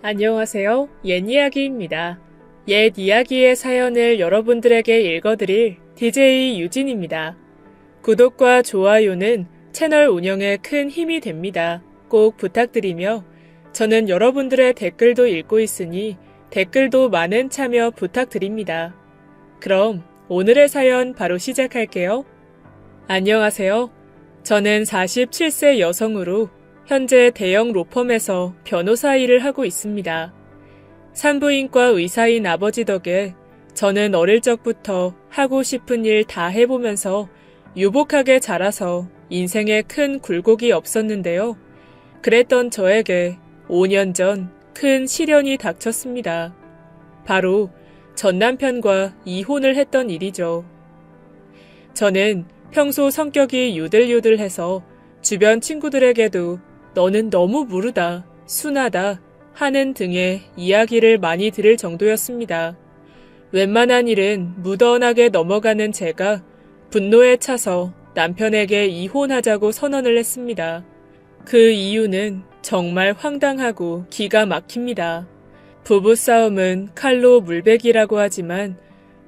안녕하세요. 옛 이야기입니다. 옛 이야기의 사연을 여러분들에게 읽어드릴 DJ 유진입니다. 구독과 좋아요는 채널 운영에 큰 힘이 됩니다. 꼭 부탁드리며 저는 여러분들의 댓글도 읽고 있으니 댓글도 많은 참여 부탁드립니다. 그럼 오늘의 사연 바로 시작할게요. 안녕하세요. 저는 47세 여성으로 현재 대형 로펌에서 변호사 일을 하고 있습니다. 산부인과 의사인 아버지 덕에 저는 어릴 적부터 하고 싶은 일 다 해보면서 유복하게 자라서 인생에 큰 굴곡이 없었는데요. 그랬던 저에게 5년 전 큰 시련이 닥쳤습니다. 바로 전 남편과 이혼을 했던 일이죠. 저는 평소 성격이 유들유들해서 주변 친구들에게도 너는 너무 무르다, 순하다 하는 등의 이야기를 많이 들을 정도였습니다. 웬만한 일은 무던하게 넘어가는 제가 분노에 차서 남편에게 이혼하자고 선언을 했습니다. 그 이유는 정말 황당하고 기가 막힙니다. 부부싸움은 칼로 물베기라고 하지만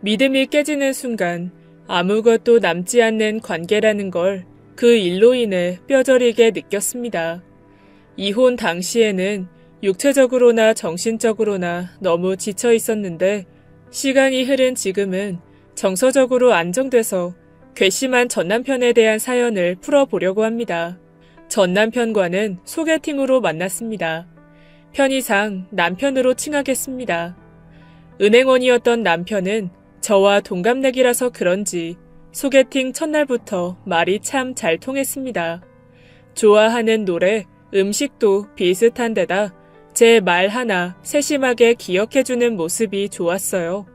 믿음이 깨지는 순간 아무것도 남지 않는 관계라는 걸 그 일로 인해 뼈저리게 느꼈습니다. 이혼 당시에는 육체적으로나 정신적으로나 너무 지쳐 있었는데 시간이 흐른 지금은 정서적으로 안정돼서 괘씸한 전남편에 대한 사연을 풀어보려고 합니다. 전남편과는 소개팅으로 만났습니다. 편의상 남편으로 칭하겠습니다. 은행원이었던 남편은 저와 동갑내기라서 그런지 소개팅 첫날부터 말이 참 잘 통했습니다. 좋아하는 노래, 음식도 비슷한 데다 제 말 하나 세심하게 기억해주는 모습이 좋았어요.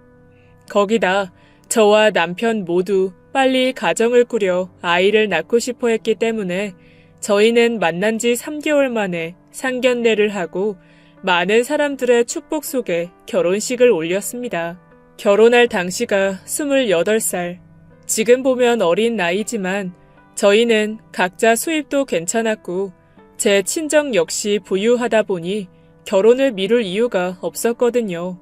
거기다 저와 남편 모두 빨리 가정을 꾸려 아이를 낳고 싶어 했기 때문에 저희는 만난 지 3개월 만에 상견례를 하고 많은 사람들의 축복 속에 결혼식을 올렸습니다. 결혼할 당시가 28살. 지금 보면 어린 나이지만 저희는 각자 수입도 괜찮았고 제 친정 역시 부유하다 보니 결혼을 미룰 이유가 없었거든요.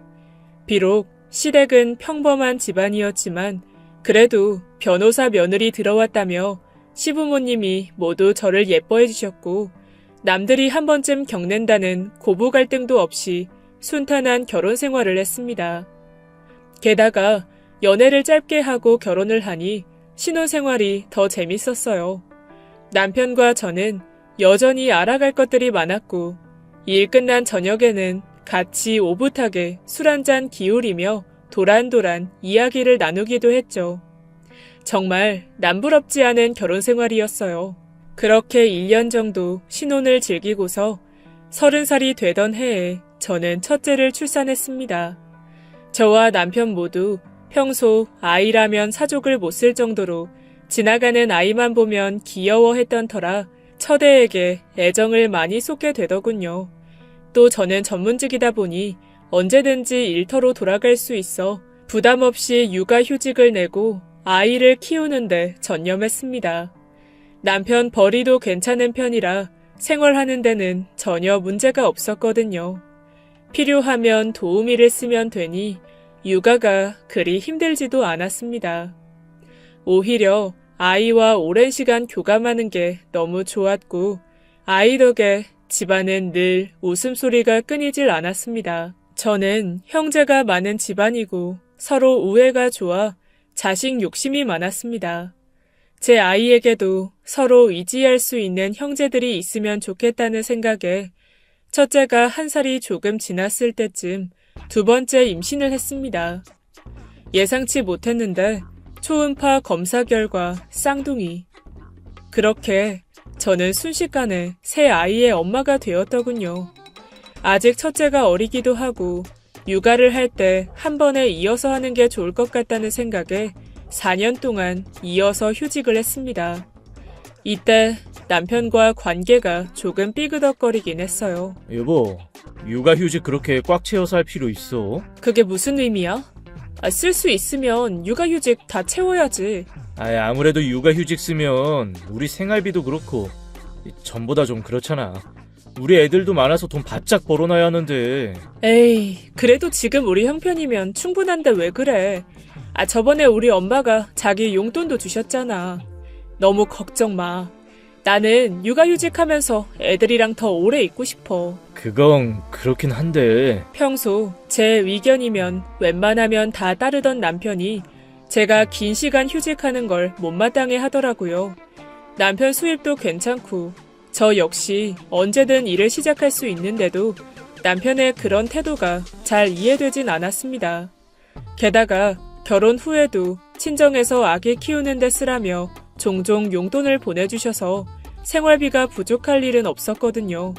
비록 시댁은 평범한 집안이었지만 그래도 변호사 며느리 들어왔다며 시부모님이 모두 저를 예뻐해 주셨고 남들이 한 번쯤 겪는다는 고부 갈등도 없이 순탄한 결혼 생활을 했습니다. 게다가 연애를 짧게 하고 결혼을 하니 신혼생활이 더 재밌었어요. 남편과 저는 여전히 알아갈 것들이 많았고 일 끝난 저녁에는 같이 오붓하게 술 한잔 기울이며 도란도란 이야기를 나누기도 했죠. 정말 남부럽지 않은 결혼 생활이었어요. 그렇게 1년 정도 신혼을 즐기고서 30살이 되던 해에 저는 첫째를 출산했습니다. 저와 남편 모두 평소 아이라면 사족을 못 쓸 정도로 지나가는 아이만 보면 귀여워했던 터라 첫애에게 애정을 많이 쏟게 되더군요. 또 저는 전문직이다 보니 언제든지 일터로 돌아갈 수 있어 부담 없이 육아휴직을 내고 아이를 키우는데 전념했습니다. 남편 벌이도 괜찮은 편이라 생활하는 데는 전혀 문제가 없었거든요. 필요하면 도우미를 쓰면 되니 육아가 그리 힘들지도 않았습니다. 오히려 아이와 오랜 시간 교감하는 게 너무 좋았고 아이 덕에 집안은 늘 웃음소리가 끊이질 않았습니다. 저는 형제가 많은 집안이고 서로 우애가 좋아 자식 욕심이 많았습니다. 제 아이에게도 서로 의지할 수 있는 형제들이 있으면 좋겠다는 생각에 첫째가 1살이 조금 지났을 때쯤 두 번째 임신을 했습니다. 예상치 못했는데 초음파 검사 결과 쌍둥이. 그렇게 저는 순식간에 새 아이의 엄마가 되었더군요. 아직 첫째가 어리기도 하고 육아를 할 때 한 번에 이어서 하는 게 좋을 것 같다는 생각에 4년 동안 이어서 휴직을 했습니다. 이때 남편과 관계가 조금 삐그덕거리긴 했어요. 여보, 육아휴직 그렇게 꽉 채워서 할 필요 있어? 그게 무슨 의미야? 쓸 수 있으면 육아휴직 다 채워야지. 아무래도 육아휴직 쓰면 우리 생활비도 그렇고 전보다 좀 그렇잖아. 우리 애들도 많아서 돈 바짝 벌어놔야 하는데. 에이, 그래도 지금 우리 형편이면 충분한데 왜 그래? 저번에 우리 엄마가 자기 용돈도 주셨잖아. 너무 걱정 마. 나는 육아휴직하면서 애들이랑 더 오래 있고 싶어. 그건 그렇긴 한데. 평소 제 의견이면 웬만하면 다 따르던 남편이 제가 긴 시간 휴직하는 걸 못마땅해 하더라고요. 남편 수입도 괜찮고 저 역시 언제든 일을 시작할 수 있는데도 남편의 그런 태도가 잘 이해되진 않았습니다. 게다가 결혼 후에도 친정에서 아기 키우는 데 쓰라며 종종 용돈을 보내주셔서 생활비가 부족할 일은 없었거든요.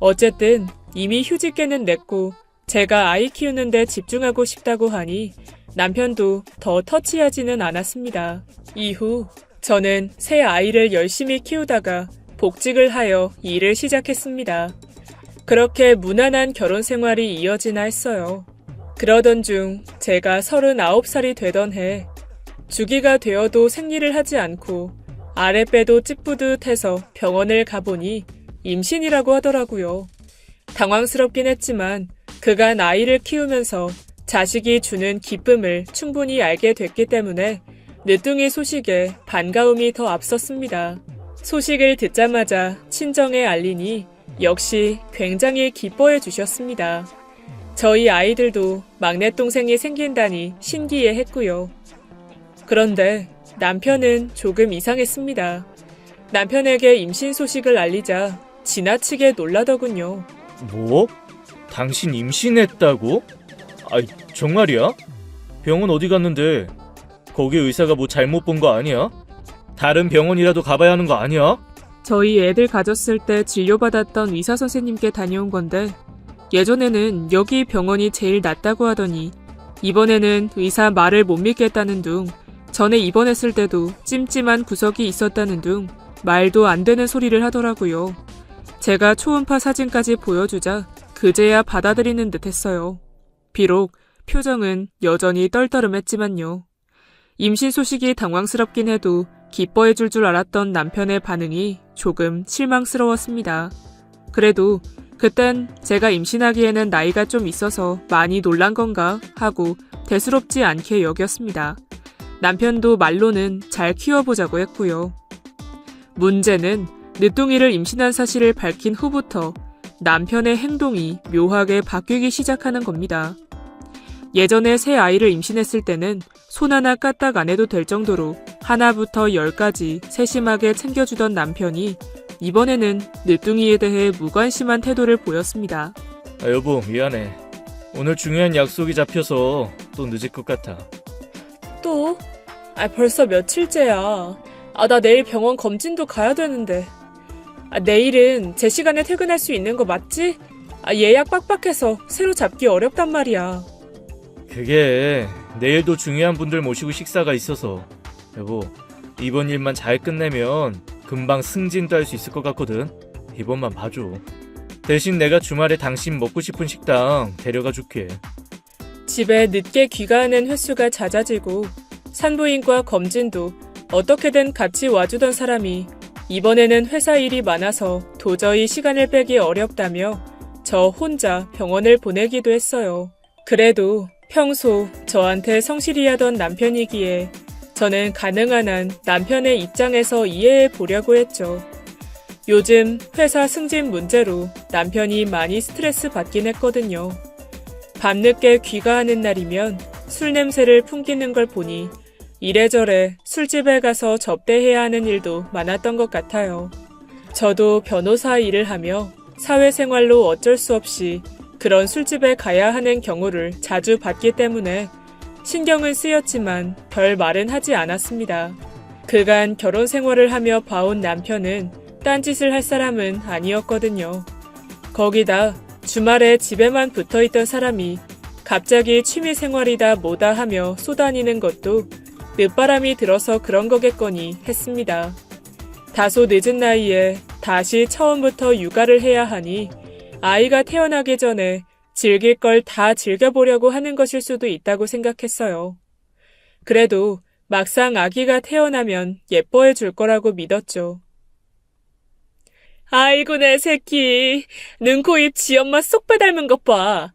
어쨌든 이미 휴직계는 냈고 제가 아이 키우는 데 집중하고 싶다고 하니 남편도 더 터치하지는 않았습니다. 이후 저는 새 아이를 열심히 키우다가 복직을 하여 일을 시작했습니다. 그렇게 무난한 결혼 생활이 이어지나 했어요. 그러던 중 제가 39살이 되던 해 주기가 되어도 생리를 하지 않고 아랫배도 찌뿌듯해서 병원을 가보니 임신이라고 하더라고요. 당황스럽긴 했지만 그간 아이를 키우면서 자식이 주는 기쁨을 충분히 알게 됐기 때문에 늦둥이 소식에 반가움이 더 앞섰습니다. 소식을 듣자마자 친정에 알리니 역시 굉장히 기뻐해 주셨습니다. 저희 아이들도 막내 동생이 생긴다니 신기해했고요. 그런데 남편은 조금 이상했습니다. 남편에게 임신 소식을 알리자 지나치게 놀라더군요. 뭐? 당신 임신했다고? 아이, 정말이야? 병원 어디 갔는데? 거기 의사가 뭐 잘못 본 거 아니야? 다른 병원이라도 가봐야 하는 거 아니야? 저희 애들 가졌을 때 진료받았던 의사 선생님께 다녀온 건데 예전에는 여기 병원이 제일 낫다고 하더니 이번에는 의사 말을 못 믿겠다는 둥, 전에 입원했을 때도 찜찜한 구석이 있었다는 둥 말도 안 되는 소리를 하더라고요. 제가 초음파 사진까지 보여주자 그제야 받아들이는 듯 했어요. 비록 표정은 여전히 떨떠름했지만요. 임신 소식이 당황스럽긴 해도 기뻐해줄 줄 알았던 남편의 반응이 조금 실망스러웠습니다. 그래도 그땐 제가 임신하기에는 나이가 좀 있어서 많이 놀란 건가 하고 대수롭지 않게 여겼습니다. 남편도 말로는 잘 키워보자고 했고요. 문제는 늦둥이를 임신한 사실을 밝힌 후부터 남편의 행동이 묘하게 바뀌기 시작하는 겁니다. 예전에 새 아이를 임신했을 때는 손 하나 까딱 안 해도 될 정도로 하나부터 10까지 세심하게 챙겨주던 남편이 이번에는 늦둥이에 대해 무관심한 태도를 보였습니다. 여보, 미안해. 오늘 중요한 약속이 잡혀서 또 늦을 것 같아. 또? 벌써 며칠째야. 나 내일 병원 검진도 가야 되는데. 내일은 제 시간에 퇴근할 수 있는 거 맞지? 예약 빡빡해서 새로 잡기 어렵단 말이야. 그게 내일도 중요한 분들 모시고 식사가 있어서. 여보, 이번 일만 잘 끝내면 금방 승진도 할 수 있을 것 같거든. 이번만 봐줘. 대신 내가 주말에 당신 먹고 싶은 식당 데려가 줄게. 집에 늦게 귀가하는 횟수가 잦아지고 산부인과 검진도 어떻게든 같이 와주던 사람이 이번에는 회사 일이 많아서 도저히 시간을 빼기 어렵다며 저 혼자 병원을 보내기도 했어요. 그래도 평소 저한테 성실히 하던 남편이기에 저는 가능한 한 남편의 입장에서 이해해 보려고 했죠. 요즘 회사 승진 문제로 남편이 많이 스트레스 받긴 했거든요. 밤늦게 귀가하는 날이면 술 냄새를 풍기는 걸 보니 이래저래 술집에 가서 접대해야 하는 일도 많았던 것 같아요. 저도 변호사 일을 하며 사회생활로 어쩔 수 없이 그런 술집에 가야 하는 경우를 자주 봤기 때문에 신경은 쓰였지만 별 말은 하지 않았습니다. 그간 결혼 생활을 하며 봐온 남편은 딴짓을 할 사람은 아니었거든요. 거기다 주말에 집에만 붙어있던 사람이 갑자기 취미생활이다 뭐다 하며 쏘다니는 것도 늦바람이 들어서 그런 거겠거니 했습니다. 다소 늦은 나이에 다시 처음부터 육아를 해야 하니 아이가 태어나기 전에 즐길 걸 다 즐겨보려고 하는 것일 수도 있다고 생각했어요. 그래도 막상 아기가 태어나면 예뻐해 줄 거라고 믿었죠. 아이고, 내 새끼. 눈, 코, 입 지 엄마 쏙 빼닮은 것 봐.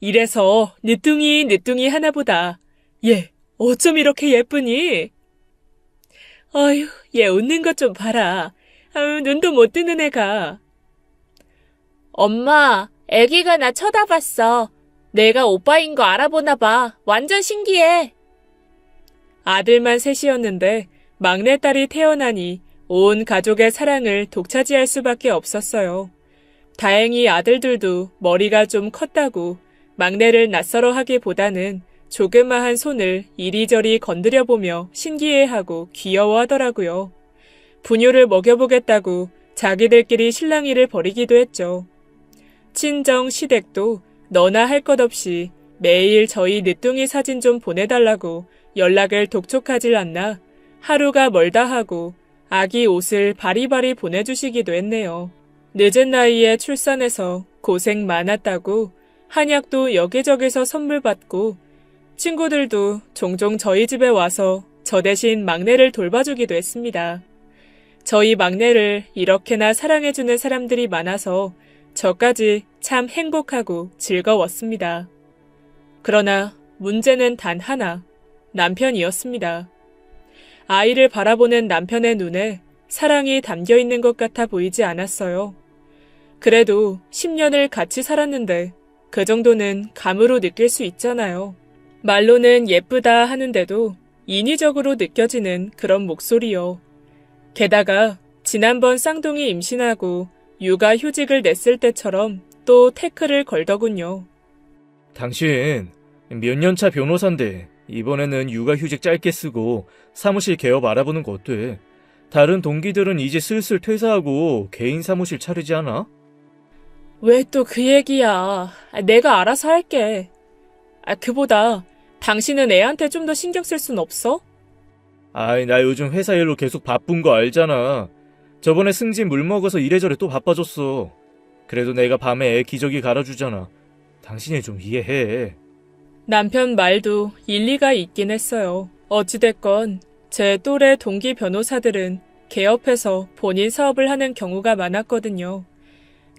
이래서 늦둥이 하나보다. 얘, 어쩜 이렇게 예쁘니? 어휴, 얘 웃는 것 좀 봐라. 아유, 눈도 못 뜨는 애가. 엄마, 애기가 나 쳐다봤어. 내가 오빠인 거 알아보나 봐. 완전 신기해. 아들만 셋이었는데 막내딸이 태어나니 온 가족의 사랑을 독차지할 수밖에 없었어요. 다행히 아들들도 머리가 좀 컸다고 막내를 낯설어 하기보다는 조그마한 손을 이리저리 건드려보며 신기해하고 귀여워하더라고요. 분유를 먹여보겠다고 자기들끼리 실랑이를 벌이기도 했죠. 친정 시댁도 너나 할 것 없이 매일 저희 늦둥이 사진 좀 보내달라고 연락을 독촉하질 않나 하루가 멀다 하고 아기 옷을 바리바리 보내주시기도 했네요. 늦은 나이에 출산해서 고생 많았다고 한약도 여기저기서 선물 받고 친구들도 종종 저희 집에 와서 저 대신 막내를 돌봐주기도 했습니다. 저희 막내를 이렇게나 사랑해주는 사람들이 많아서 저까지 참 행복하고 즐거웠습니다. 그러나 문제는 단 하나, 남편이었습니다. 아이를 바라보는 남편의 눈에 사랑이 담겨 있는 것 같아 보이지 않았어요. 그래도 10년을 같이 살았는데 그 정도는 감으로 느낄 수 있잖아요. 말로는 예쁘다 하는데도 인위적으로 느껴지는 그런 목소리요. 게다가 지난번 쌍둥이 임신하고 육아휴직을 냈을 때처럼 또 태클을 걸더군요. 당신 몇 년차 변호사인데 이번에는 육아휴직 짧게 쓰고 사무실 개업 알아보는 거 어때? 다른 동기들은 이제 슬슬 퇴사하고 개인 사무실 차리지 않아? 왜 또 그 얘기야. 내가 알아서 할게. 그보다 당신은 애한테 좀 더 신경 쓸 순 없어? 아이, 나 요즘 회사 일로 계속 바쁜 거 알잖아. 저번에 승진 물 먹어서 이래저래 또 바빠졌어. 그래도 내가 밤에 애 기저귀 갈아주잖아. 당신이 좀 이해해. 남편 말도 일리가 있긴 했어요. 어찌됐건 제 또래 동기 변호사들은 개업해서 본인 사업을 하는 경우가 많았거든요.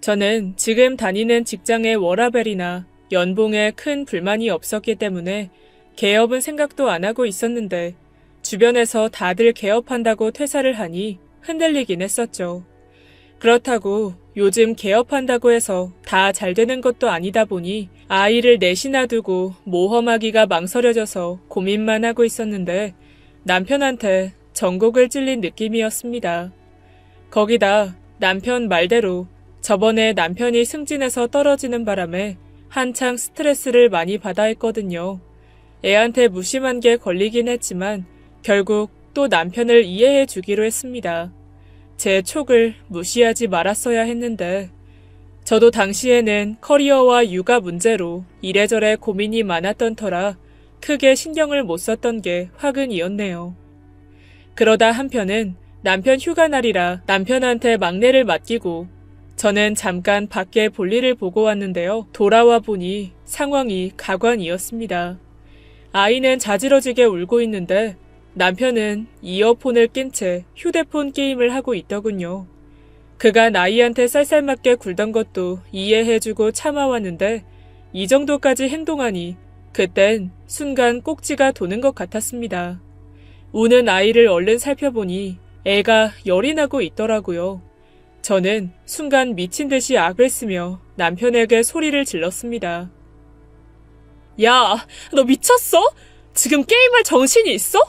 저는 지금 다니는 직장의 워라밸이나 연봉에 큰 불만이 없었기 때문에 개업은 생각도 안 하고 있었는데 주변에서 다들 개업한다고 퇴사를 하니 흔들리긴 했었죠. 그렇다고 요즘 개업한다고 해서 다 잘 되는 것도 아니다 보니 아이를 넷이나 두고 모험하기가 망설여져서 고민만 하고 있었는데 남편한테 전곡을 찔린 느낌이었습니다. 거기다 남편 말대로 저번에 남편이 승진해서 떨어지는 바람에 한창 스트레스를 많이 받아 했거든요. 애한테 무심한 게 걸리긴 했지만 결국 또 남편을 이해해 주기로 했습니다. 제 촉을 무시하지 말았어야 했는데 저도 당시에는 커리어와 육아 문제로 이래저래 고민이 많았던 터라 크게 신경을 못 썼던 게 화근이었네요. 그러다 한편은 남편 휴가 날이라 남편한테 막내를 맡기고 저는 잠깐 밖에 볼일을 보고 왔는데요. 돌아와 보니 상황이 가관이었습니다. 아이는 자지러지게 울고 있는데 남편은 이어폰을 낀 채 휴대폰 게임을 하고 있더군요. 그간 아이한테 쌀쌀맞게 굴던 것도 이해해주고 참아왔는데 이 정도까지 행동하니 그땐 순간 꼭지가 도는 것 같았습니다. 우는 아이를 얼른 살펴보니 애가 열이 나고 있더라고요. 저는 순간 미친 듯이 악을 쓰며 남편에게 소리를 질렀습니다. 야, 너 미쳤어? 지금 게임할 정신이 있어?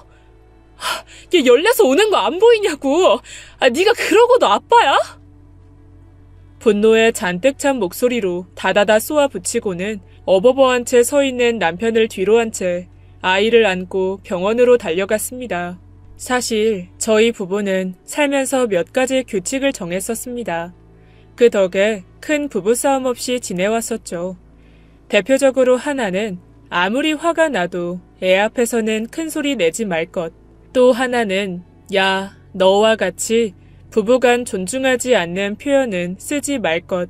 얘 열내서 우는 거 안 보이냐고. 네가 그러고도 아빠야? 분노에 잔뜩 찬 목소리로 다다다 쏘아붙이고는 어버버한 채 서 있는 남편을 뒤로 한 채 아이를 안고 병원으로 달려갔습니다. 사실 저희 부부는 살면서 몇 가지 규칙을 정했었습니다. 그 덕에 큰 부부싸움 없이 지내왔었죠. 대표적으로 하나는 아무리 화가 나도 애 앞에서는 큰 소리 내지 말 것. 또 하나는 야, 너와 같이 부부간 존중하지 않는 표현은 쓰지 말 것.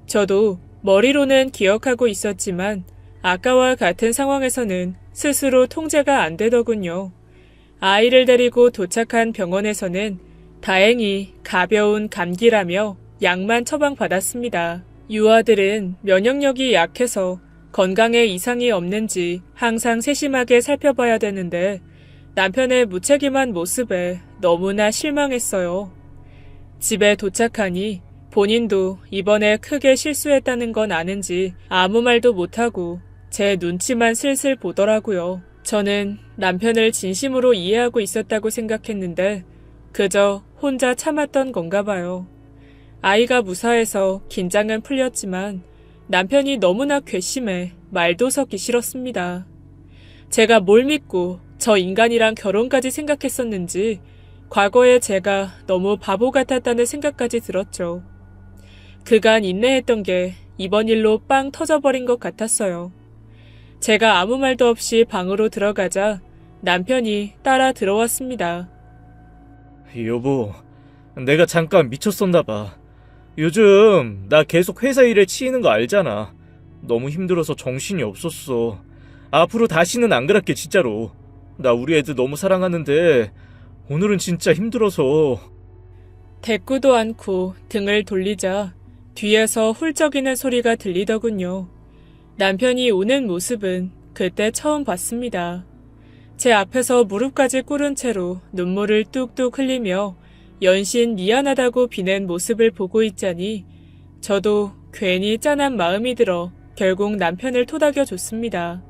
저도 머리로는 기억하고 있었지만 아까와 같은 상황에서는 스스로 통제가 안 되더군요. 아이를 데리고 도착한 병원에서는 다행히 가벼운 감기라며 약만 처방받았습니다. 유아들은 면역력이 약해서 건강에 이상이 없는지 항상 세심하게 살펴봐야 되는데 남편의 무책임한 모습에 너무나 실망했어요. 집에 도착하니 본인도 이번에 크게 실수했다는 건 아는지 아무 말도 못하고 제 눈치만 슬슬 보더라고요. 저는 남편을 진심으로 이해하고 있었다고 생각했는데 그저 혼자 참았던 건가 봐요. 아이가 무사해서 긴장은 풀렸지만 남편이 너무나 괘씸해 말도 섞기 싫었습니다. 제가 뭘 믿고 저 인간이랑 결혼까지 생각했었는지 과거에 제가 너무 바보 같았다는 생각까지 들었죠. 그간 인내했던 게 이번 일로 빵 터져버린 것 같았어요. 제가 아무 말도 없이 방으로 들어가자 남편이 따라 들어왔습니다. 여보, 내가 잠깐 미쳤었나 봐. 요즘 나 계속 회사 일에 치이는 거 알잖아. 너무 힘들어서 정신이 없었어. 앞으로 다시는 안 그럴게 진짜로. 나 우리 애들 너무 사랑하는데 오늘은 진짜 힘들어서. 대꾸도 않고 등을 돌리자 뒤에서 훌쩍이는 소리가 들리더군요. 남편이 우는 모습은 그때 처음 봤습니다. 제 앞에서 무릎까지 꿇은 채로 눈물을 뚝뚝 흘리며 연신 미안하다고 비낸 모습을 보고 있자니 저도 괜히 짠한 마음이 들어 결국 남편을 토닥여줬습니다.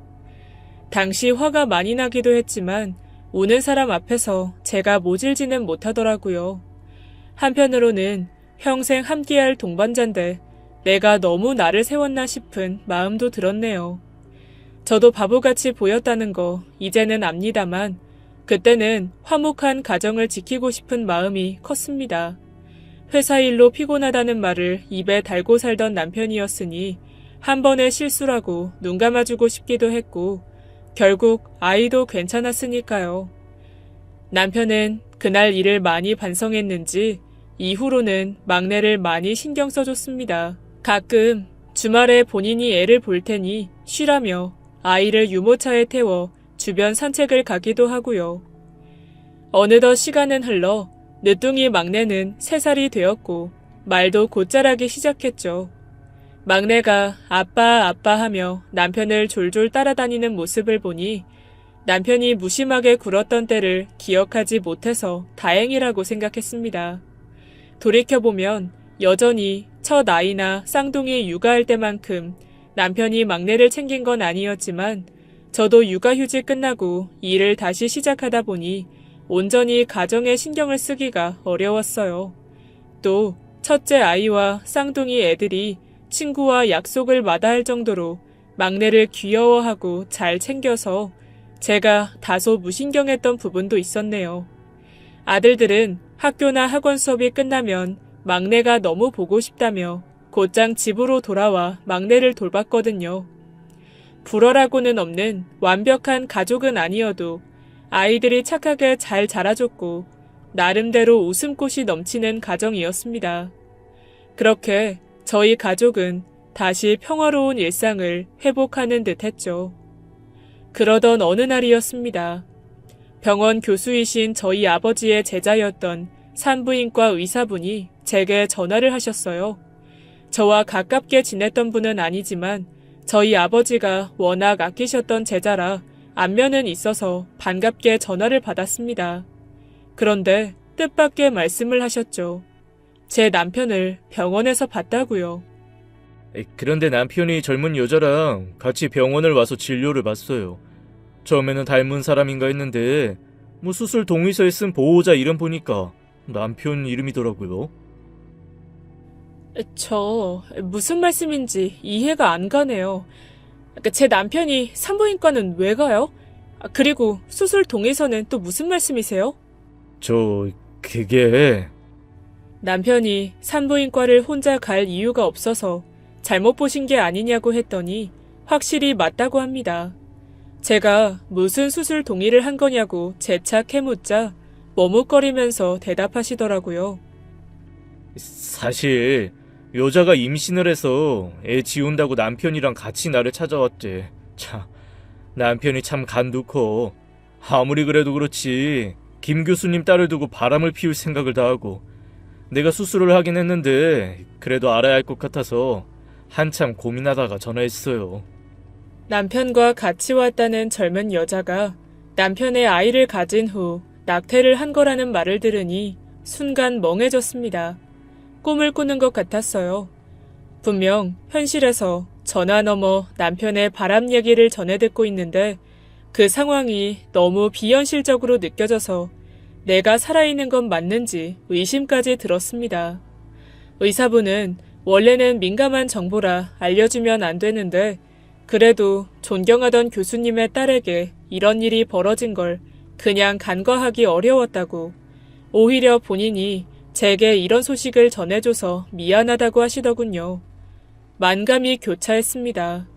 당시 화가 많이 나기도 했지만 우는 사람 앞에서 제가 모질지는 못하더라고요. 한편으로는 평생 함께할 동반자인데 내가 너무 나를 세웠나 싶은 마음도 들었네요. 저도 바보같이 보였다는 거 이제는 압니다만 그때는 화목한 가정을 지키고 싶은 마음이 컸습니다. 회사 일로 피곤하다는 말을 입에 달고 살던 남편이었으니 한 번의 실수라고 눈 감아주고 싶기도 했고 결국 아이도 괜찮았으니까요. 남편은 그날 일을 많이 반성했는지 이후로는 막내를 많이 신경 써줬습니다. 가끔 주말에 본인이 애를 볼 테니 쉬라며 아이를 유모차에 태워 주변 산책을 가기도 하고요. 어느덧 시간은 흘러 늦둥이 막내는 3살이 되었고 말도 곧자라기 시작했죠. 막내가 아빠 아빠 하며 남편을 졸졸 따라다니는 모습을 보니 남편이 무심하게 굴었던 때를 기억하지 못해서 다행이라고 생각했습니다. 돌이켜보면 여전히 첫 아이나 쌍둥이 육아할 때만큼 남편이 막내를 챙긴 건 아니었지만 저도 육아휴직 끝나고 일을 다시 시작하다 보니 온전히 가정에 신경을 쓰기가 어려웠어요. 또 첫째 아이와 쌍둥이 애들이 친구와 약속을 마다할 정도로 막내를 귀여워하고 잘 챙겨서 제가 다소 무신경했던 부분도 있었네요. 아들들은 학교나 학원 수업이 끝나면 막내가 너무 보고 싶다며 곧장 집으로 돌아와 막내를 돌봤거든요. 불어라고는 없는 완벽한 가족은 아니어도 아이들이 착하게 잘 자라줬고 나름대로 웃음꽃이 넘치는 가정이었습니다. 그렇게 저희 가족은 다시 평화로운 일상을 회복하는 듯 했죠. 그러던 어느 날이었습니다. 병원 교수이신 저희 아버지의 제자였던 산부인과 의사분이 제게 전화를 하셨어요. 저와 가깝게 지냈던 분은 아니지만 저희 아버지가 워낙 아끼셨던 제자라 안면은 있어서 반갑게 전화를 받았습니다. 그런데 뜻밖의 말씀을 하셨죠. 제 남편을 병원에서 봤다고요. 그런데 남편이 젊은 여자랑 같이 병원을 와서 진료를 받았어요. 처음에는 닮은 사람인가 했는데 수술 동의서에 쓴 보호자 이름 보니까 남편 이름이더라고요. 저 무슨 말씀인지 이해가 안 가네요. 제 남편이 산부인과는 왜 가요? 그리고 수술 동의서는 또 무슨 말씀이세요? 그게... 남편이 산부인과를 혼자 갈 이유가 없어서 잘못 보신 게 아니냐고 했더니 확실히 맞다고 합니다. 제가 무슨 수술 동의를 한 거냐고 재차 캐묻자 머뭇거리면서 대답하시더라고요. 사실 여자가 임신을 해서 애 지운다고 남편이랑 같이 나를 찾아왔대. 참, 남편이 참 간도 커. 아무리 그래도 그렇지 김 교수님 딸을 두고 바람을 피울 생각을 다 하고 내가 수술을 하긴 했는데 그래도 알아야 할 것 같아서 한참 고민하다가 전화했어요. 남편과 같이 왔다는 젊은 여자가 남편의 아이를 가진 후 낙태를 한 거라는 말을 들으니 순간 멍해졌습니다. 꿈을 꾸는 것 같았어요. 분명 현실에서 전화 너머 남편의 바람 얘기를 전해 듣고 있는데 그 상황이 너무 비현실적으로 느껴져서 내가 살아있는 건 맞는지 의심까지 들었습니다. 의사분은 원래는 민감한 정보라 알려주면 안 되는데 그래도 존경하던 교수님의 딸에게 이런 일이 벌어진 걸 그냥 간과하기 어려웠다고, 오히려 본인이 제게 이런 소식을 전해줘서 미안하다고 하시더군요. 만감이 교차했습니다.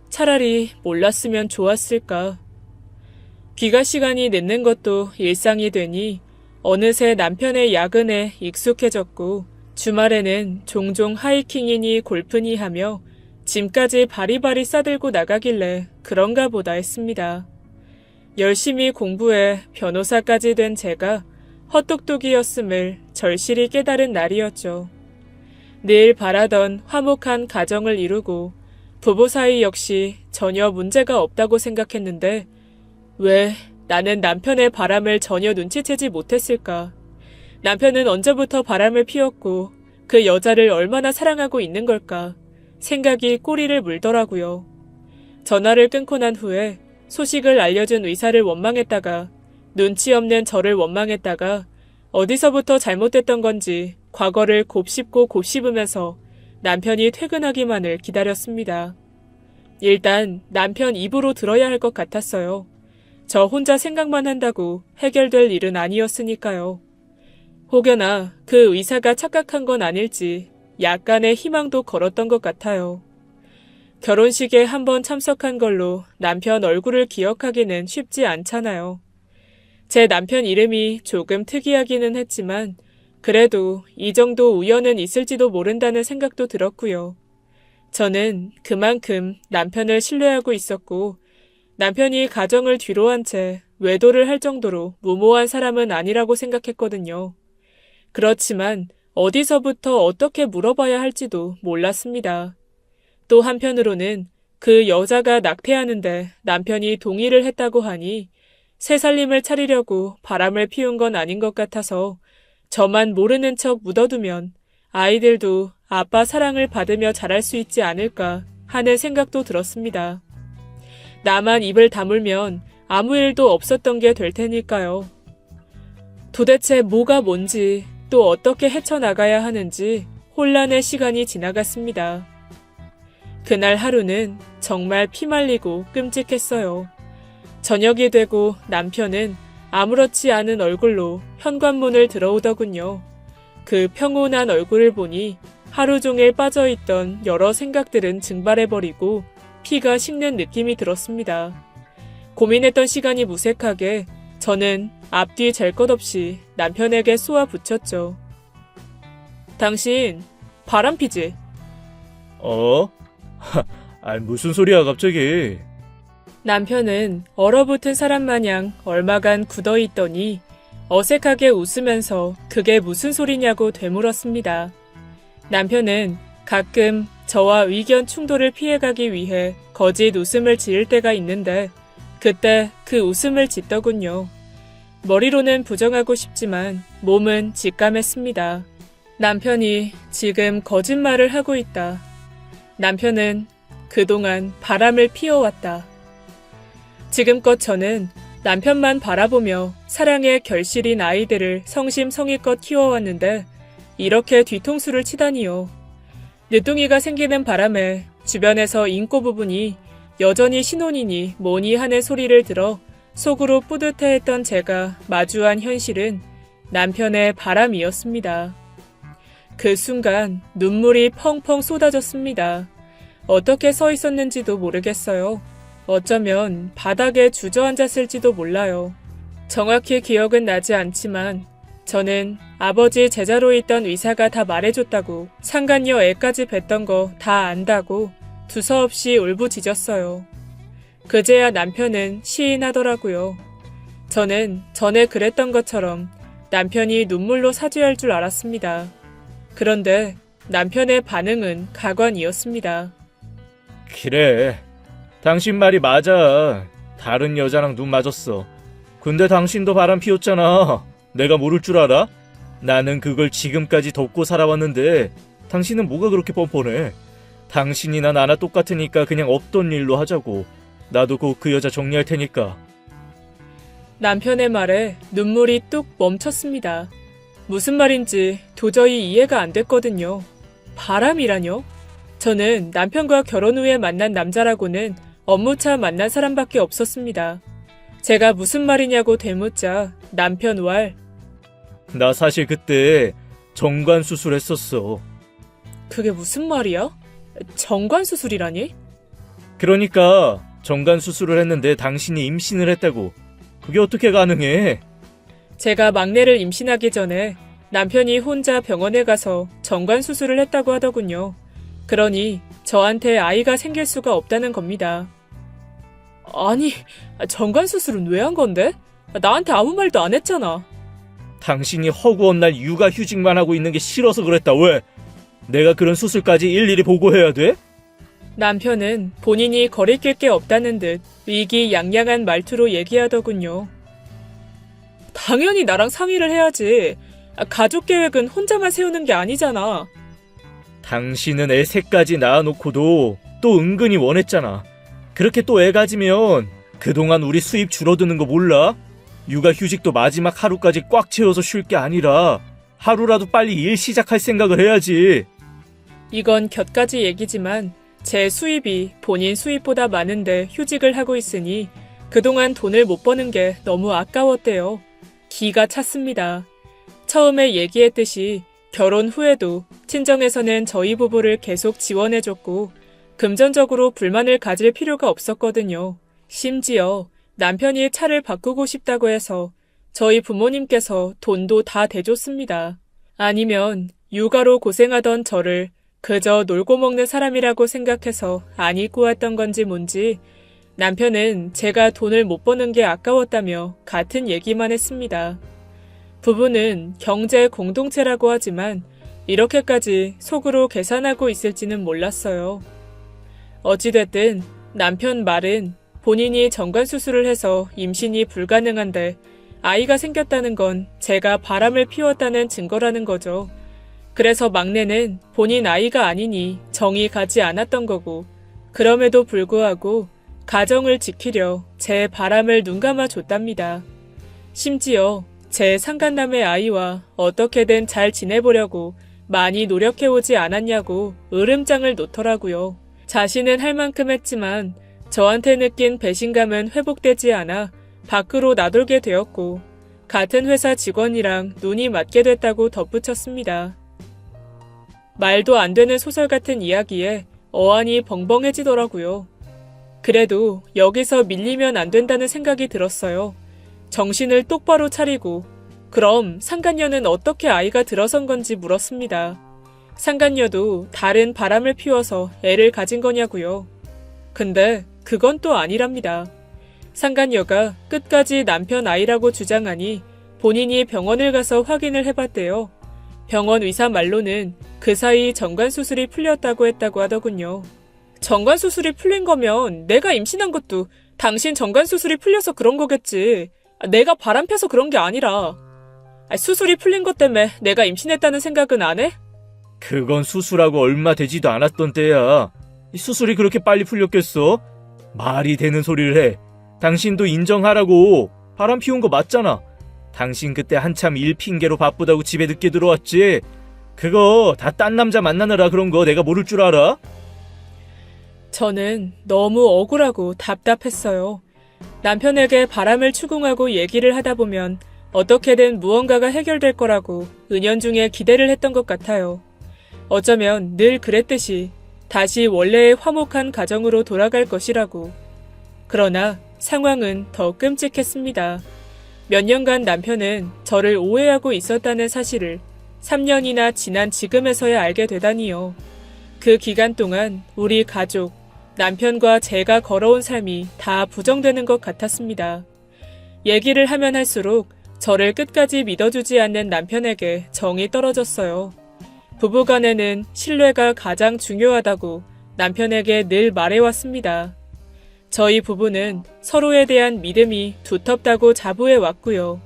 차라리 몰랐으면 좋았을까. 귀가 시간이 늦는 것도 일상이 되니 어느새 남편의 야근에 익숙해졌고 주말에는 종종 하이킹이니 골프니 하며 짐까지 바리바리 싸들고 나가길래 그런가 보다 했습니다. 열심히 공부해 변호사까지 된 제가 헛똑똑이었음을 절실히 깨달은 날이었죠. 늘 바라던 화목한 가정을 이루고 부부 사이 역시 전혀 문제가 없다고 생각했는데 왜 나는 남편의 바람을 전혀 눈치채지 못했을까? 남편은 언제부터 바람을 피웠고 그 여자를 얼마나 사랑하고 있는 걸까? 생각이 꼬리를 물더라고요. 전화를 끊고 난 후에 소식을 알려준 의사를 원망했다가 눈치 없는 저를 원망했다가 어디서부터 잘못됐던 건지 과거를 곱씹고 곱씹으면서 남편이 퇴근하기만을 기다렸습니다. 일단 남편 입으로 들어야 할 것 같았어요. 저 혼자 생각만 한다고 해결될 일은 아니었으니까요. 혹여나 그 의사가 착각한 건 아닐지 약간의 희망도 걸었던 것 같아요. 결혼식에 한번 참석한 걸로 남편 얼굴을 기억하기는 쉽지 않잖아요. 제 남편 이름이 조금 특이하기는 했지만 그래도 이 정도 우연은 있을지도 모른다는 생각도 들었고요. 저는 그만큼 남편을 신뢰하고 있었고 남편이 가정을 뒤로한 채 외도를 할 정도로 무모한 사람은 아니라고 생각했거든요. 그렇지만 어디서부터 어떻게 물어봐야 할지도 몰랐습니다. 또 한편으로는 그 여자가 낙태하는데 남편이 동의를 했다고 하니 새 살림을 차리려고 바람을 피운 건 아닌 것 같아서 저만 모르는 척 묻어두면 아이들도 아빠 사랑을 받으며 자랄 수 있지 않을까 하는 생각도 들었습니다. 나만 입을 다물면 아무 일도 없었던 게 될 테니까요. 도대체 뭐가 뭔지 또 어떻게 헤쳐나가야 하는지 혼란의 시간이 지나갔습니다. 그날 하루는 정말 피말리고 끔찍했어요. 저녁이 되고 남편은 아무렇지 않은 얼굴로 현관문을 들어오더군요. 그 평온한 얼굴을 보니 하루 종일 빠져있던 여러 생각들은 증발해버리고 피가 식는 느낌이 들었습니다. 고민했던 시간이 무색하게 저는 앞뒤 잴 것 없이 남편에게 쏘아붙였죠. 당신 바람피지? 무슨 소리야 갑자기. 남편은 얼어붙은 사람 마냥 얼마간 굳어있더니 어색하게 웃으면서 그게 무슨 소리냐고 되물었습니다. 남편은 가끔 저와 의견 충돌을 피해가기 위해 거짓 웃음을 지을 때가 있는데 그때 그 웃음을 짓더군요. 머리로는 부정하고 싶지만 몸은 직감했습니다. 남편이 지금 거짓말을 하고 있다. 남편은 그동안 바람을 피워왔다. 지금껏 저는 남편만 바라보며 사랑에 결실인 아이들을 성심성의껏 키워왔는데 이렇게 뒤통수를 치다니요. 늦둥이가 생기는 바람에 주변에서 인꼬 부분이 여전히 신혼이니 뭐니 하는 소리를 들어 속으로 뿌듯해했던 제가 마주한 현실은 남편의 바람이었습니다. 그 순간 눈물이 펑펑 쏟아졌습니다. 어떻게 서 있었는지도 모르겠어요. 어쩌면 바닥에 주저앉았을지도 몰라요. 정확히 기억은 나지 않지만 저는 아버지 제자로 있던 의사가 다 말해줬다고 상간녀 애까지 뵀던 거 다 안다고 두서없이 울부짖었어요. 그제야 남편은 시인하더라고요. 저는 전에 그랬던 것처럼 남편이 눈물로 사죄할 줄 알았습니다. 그런데 남편의 반응은 가관이었습니다. 그래. 당신 말이 맞아. 다른 여자랑 눈 맞았어. 근데 당신도 바람 피웠잖아. 내가 모를 줄 알아? 나는 그걸 지금까지 덮고 살아왔는데 당신은 뭐가 그렇게 뻔뻔해? 당신이나 나나 똑같으니까 그냥 없던 일로 하자고. 나도 곧 그 여자 정리할 테니까. 남편의 말에 눈물이 뚝 멈췄습니다. 무슨 말인지 도저히 이해가 안 됐거든요. 바람이라뇨? 저는 남편과 결혼 후에 만난 남자라고는 업무차 만난 사람밖에 없었습니다. 제가 무슨 말이냐고 되묻자 남편 왈. 나 사실 그때 정관 수술했었어. 그게 무슨 말이야? 정관 수술이라니? 그러니까 정관 수술을 했는데 당신이 임신을 했다고. 그게 어떻게 가능해? 제가 막내를 임신하기 전에 남편이 혼자 병원에 가서 정관 수술을 했다고 하더군요. 그러니 저한테 아이가 생길 수가 없다는 겁니다. 아니, 정관 수술은 왜 한 건데? 나한테 아무 말도 안 했잖아. 당신이 허구한 날 육아휴직만 하고 있는 게 싫어서 그랬다. 왜? 내가 그런 수술까지 일일이 보고해야 돼? 남편은 본인이 거리낄 게 없다는 듯 위기양양한 말투로 얘기하더군요. 당연히 나랑 상의를 해야지. 가족 계획은 혼자만 세우는 게 아니잖아. 당신은 애 셋까지 낳아놓고도 또 은근히 원했잖아. 그렇게 또 애 가지면 그동안 우리 수입 줄어드는 거 몰라? 육아휴직도 마지막 하루까지 꽉 채워서 쉴 게 아니라 하루라도 빨리 일 시작할 생각을 해야지. 이건 곁가지 얘기지만 제 수입이 본인 수입보다 많은데 휴직을 하고 있으니 그동안 돈을 못 버는 게 너무 아까웠대요. 기가 찼습니다. 처음에 얘기했듯이 결혼 후에도 친정에서는 저희 부부를 계속 지원해줬고 금전적으로 불만을 가질 필요가 없었거든요. 심지어 남편이 차를 바꾸고 싶다고 해서 저희 부모님께서 돈도 다 대줬습니다. 아니면 육아로 고생하던 저를 그저 놀고 먹는 사람이라고 생각해서 안 입고 왔던 건지 뭔지 남편은 제가 돈을 못 버는 게 아까웠다며 같은 얘기만 했습니다. 부부는 경제 공동체라고 하지만 이렇게까지 속으로 계산하고 있을지는 몰랐어요. 어찌됐든 남편 말은 본인이 정관수술을 해서 임신이 불가능한데 아이가 생겼다는 건 제가 바람을 피웠다는 증거라는 거죠. 그래서 막내는 본인 아이가 아니니 정이 가지 않았던 거고 그럼에도 불구하고 가정을 지키려 제 바람을 눈감아 줬답니다. 심지어 제 상간남의 아이와 어떻게든 잘 지내보려고 많이 노력해오지 않았냐고 으름장을 놓더라고요. 자신은 할 만큼 했지만 저한테 느낀 배신감은 회복되지 않아 밖으로 나돌게 되었고 같은 회사 직원이랑 눈이 맞게 됐다고 덧붙였습니다. 말도 안 되는 소설 같은 이야기에 어안이 벙벙해지더라고요. 그래도 여기서 밀리면 안 된다는 생각이 들었어요. 정신을 똑바로 차리고 그럼 상간녀는 어떻게 아이가 들어선 건지 물었습니다. 상간녀도 다른 바람을 피워서 애를 가진 거냐고요. 근데 그건 또 아니랍니다. 상간녀가 끝까지 남편 아이라고 주장하니 본인이 병원을 가서 확인을 해봤대요. 병원 의사 말로는 그 사이 정관수술이 풀렸다고 했다고 하더군요. 정관수술이 풀린 거면 내가 임신한 것도 당신 정관수술이 풀려서 그런 거겠지. 내가 바람 펴서 그런 게 아니라. 수술이 풀린 것 때문에 내가 임신했다는 생각은 안 해? 그건 수술하고 얼마 되지도 않았던 때야. 이 수술이 그렇게 빨리 풀렸겠어? 말이 되는 소리를 해. 당신도 인정하라고. 바람 피운 거 맞잖아. 당신 그때 한참 일 핑계로 바쁘다고 집에 늦게 들어왔지. 그거 다 딴 남자 만나느라 그런 거 내가 모를 줄 알아? 저는 너무 억울하고 답답했어요. 남편에게 바람을 추궁하고 얘기를 하다 보면 어떻게든 무언가가 해결될 거라고 은연중에 기대를 했던 것 같아요. 어쩌면 늘 그랬듯이 다시 원래의 화목한 가정으로 돌아갈 것이라고. 그러나 상황은 더 끔찍했습니다. 몇 년간 남편은 저를 오해하고 있었다는 사실을 3년이나 지난 지금에서야 알게 되다니요. 그 기간 동안 우리 가족, 남편과 제가 걸어온 삶이 다 부정되는 것 같았습니다. 얘기를 하면 할수록 저를 끝까지 믿어주지 않는 남편에게 정이 떨어졌어요. 부부간에는 신뢰가 가장 중요하다고 남편에게 늘 말해왔습니다. 저희 부부는 서로에 대한 믿음이 두텁다고 자부해왔고요.